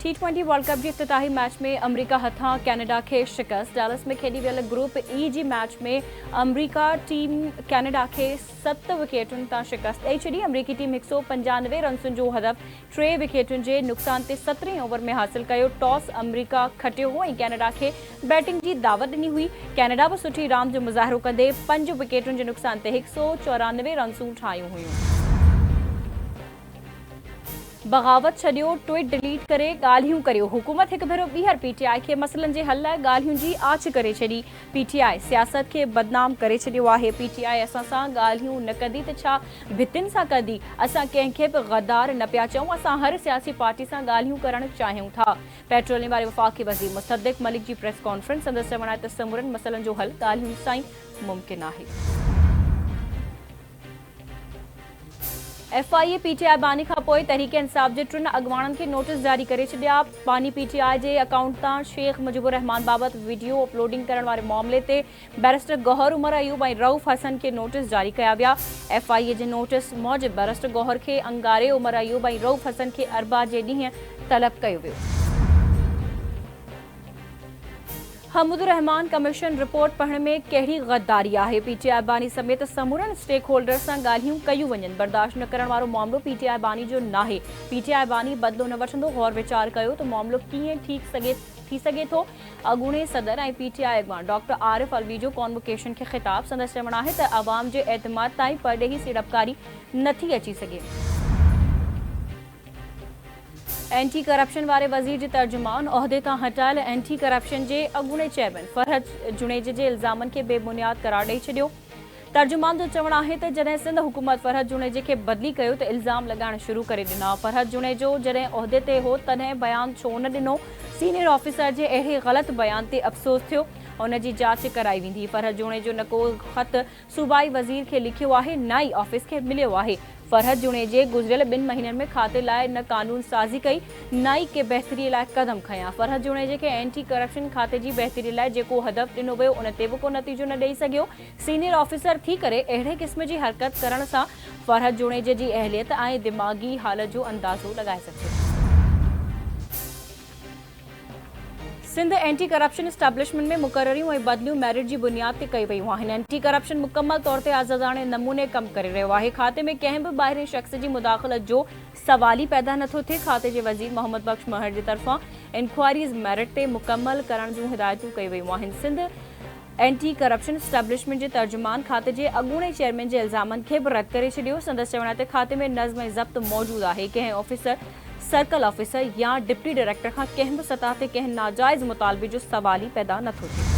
T20 world कप जी इफ्तिताही match में अमरीका हथां Canada के शिकस्त। डैलस में खेॾी वियल ग्रुप ई जी मैच में अमरीका टीम कैनेडा के 7 विकेटुनि तां शिकस्त ॾेई छॾी। अमरीकी टीम 195 रन्सुनि जो हदफ़ 3 विकेटुनि जे नुक़सान ते 17 ओवर में हासिल कयो। टॉस अमरीका खटियो हो ऐं कैनेडा खे बैटिंग जी दावत ॾिनी हुई। कैनेडा बि सुठी रांदि जो मुज़ाहिरो कंदे 5 विकेटुनि जे नुक़सान ते 194 रन्सूं ठाहियूं हुयूं। बग़ावत छॾियो, ट्वीट डिलीट करे ॻाल्हियूं करियो। हुकूमत हिकु भेरो ॿीहर पीटीआई खे मसइलनि जे हल लाइ ॻाल्हियुनि जी आछ करे छॾी। पीटीआई सियासत खे बदनाम करे छॾियो आहे। पीटीआई असां सां ॻाल्हियूं न कंदी त छा भितियुनि सां कंदी? असां कंहिंखे बि गद्दार न पिया चऊं। असां हर सियासी पार्टी सां ॻाल्हियूं करणु चाहियूं था। पेट्रोलियम वारे वफ़ाक़ी वज़ीर मुस्तदिक़ मलिक जी प्रेस कॉन्फ्रेंस संदसि चवण आहे त समूरनि मसइलनि जो हल ॻाल्हियुनि सां ई मुमकिन आहे। FIA पीटीआई बानी खां पोइ तहरीक इंसाफ़ जे 3 अॻुवाणनि खे नोटिस जारी करे छॾिया। बानी पीटीआई जे अकाउंट तां शेख मुजीबुर रहमान बाबति वीडियो अपलोडिंग करण वारे मामले ते बैरिस्टर गौहर उमर अयूब ऐं रऊफ़ हसन खे नोटिस जारी कया विया। FIA जे नोटिस मूजिबि बैरिस्टर गौहर खे अंगारे, उमर अयूब ऐं रऊफ़ हसन खे अरबा जे ॾींहुं तलब कयो वियो। हमूदुर रहमान कमीशन रिपोर्ट पढ़ण में कहिड़ी गद्दारी आहे? पीटीआई बानी समेत समूरनि स्टेक होल्डर्स सां ॻाल्हियूं कयूं वञनि। बर्दाश्त न करण वारो मामिलो पीटीआई बानी जो नाहे। पीटीआई बानी बदिलो न वठंदो। गौर वीचार कयो त मामिलो कीअं थी सघे थो। अॻूणे सदर ऐं पीटीआई अॻवान डॉक्टर आरिफ अलवी जो कॉन्वोकेशन खे ख़िताब संदसि चवणु आहे त अवाम जे एतमाद ताईं परॾेही सीड़पकारी नथी अची सघे। एंटी करप्शन वारे वज़ीर जे तर्जुमान उहिदे तां हटायल एंटी करप्शन जे अॻूणे चेयरमैन फरहद जुनेजा जे इल्ज़ामनि खे बेबुनियाद करार ॾेई छॾियो। तर्जुमान जो चवणु आहे त जॾहिं सिंध हुकूमत फरहद जुनेजे खे बदिली कयो त इल्ज़ाम लॻाइण शुरू करे ॾिना। फरहद जुनेजो जॾहिं उहिदे ते हो तॾहिं बयानु छो न ॾिनो? सीनियर ऑफिसर जे अहिड़े ग़लति बयान ते अफ़सोस थियो। उन जी जांच कराई वेंदी। फरहद जुनेजो न को ख़त सूबाई वज़ीर खे लिखियो आहे, न ई ऑफिस खे मिलियो आहे। फरहद जुनेजे गुज़िरियल 2 महीननि में खाते लाइ न कानून साज़ी कई, न ई के बहितरी लाइ क़दम खयां। फरहद जुनेजे खे एंटी करप्शन खाते जी बहितरी लाइ जेको हदफ़ ॾिनो वियो उन ते बि को नतीजो न ॾेई सघियो। सीनियर ऑफिसर थी करे अहिड़े क़िस्म जी हरकत करण सां फरहद जुनेजे जी अहलियत ऐं दिमाग़ी हालत जो अंदाज़ो लॻाए सघिजे। सिंध एंटी करप्शन एस्टेब्लिशमेंट में मुक़ररियूं ऐं बदिलियूं मेरिट जी बुनियाद ते कई वयूं आहिनि। एंटी करप्शन मुकमल तौर ते आज़ादाणे नमूने कमु करे रहियो आहे। खाते में कंहिं बि ॿाहिरीं शख़्स जी मुदाख़लत जो सवाल ई पैदा नथो थिए। खाते जे वज़ीर मोहम्मद बख्श महर जी तरफ़ां इंक्वायरीज़ मेरिट ते मुकमल करण जूं हिदायतूं कई वयूं आहिनि। सिंध एंटी करप्शन एस्टेब्लिशमेंट जे तर्जुमान खाते जे अॻूणे चेयरमैन जे इल्ज़ामनि खे बि रद्द करे छॾियो। संदसि चवण आहे त खाते में नज़्म ऐं ज़ब्त मौजूदु आहे। कंहिं ऑफिसर, सर्कल ऑफिसर या डिप्टी डायरेक्टर खां कंहिं बि सतह ते कंहिं नाजाइज़ मुतालबे जो सवाल ई पैदा नथो थिए।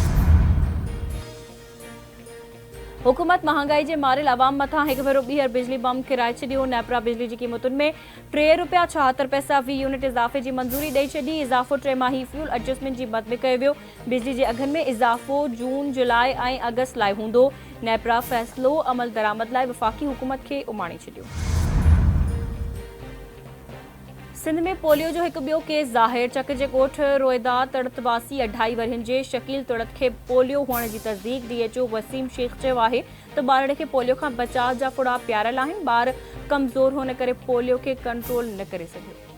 हुकूमत महांगाई जे मारियल अवाम मथां हिकु भेरो ॿीहर बिजली बम किराए छॾियो। नेपरा बिजली जी क़ीमतुनि में ₹3.76 फ़ी यूनिट इज़ाफ़े जी मंज़ूरी ॾेई छॾी। इज़ाफ़ो टिमाही फ्यूल एडजस्टमेंट जी मद में कयो वियो। बिजली जे अघनि में इज़ाफ़ो जून, जुलाई ऐं अगस्त लाइ हूंदो। नेपरा फ़ैसिलो अमल दरामद लाइ वफ़ाक़ी हुकूमत खे उमाणे छॾियो। सिंध में पोलियो जो हिकु ॿियो केस ज़ाहिर। चक जे ॻोठ रोएदा तड़तवासी 2.5 वरहनि जे शकील तुड़त खे पोलियो हुअण जी तस्दीक। DHO वसीम शेख चयो आहे त ॿारड़े खे पोलियो खां बचाव जा फुड़ा पियारल आहिनि। ॿार कमज़ोर हुअण करे पोलियो खे कंट्रोल न करे सघियो।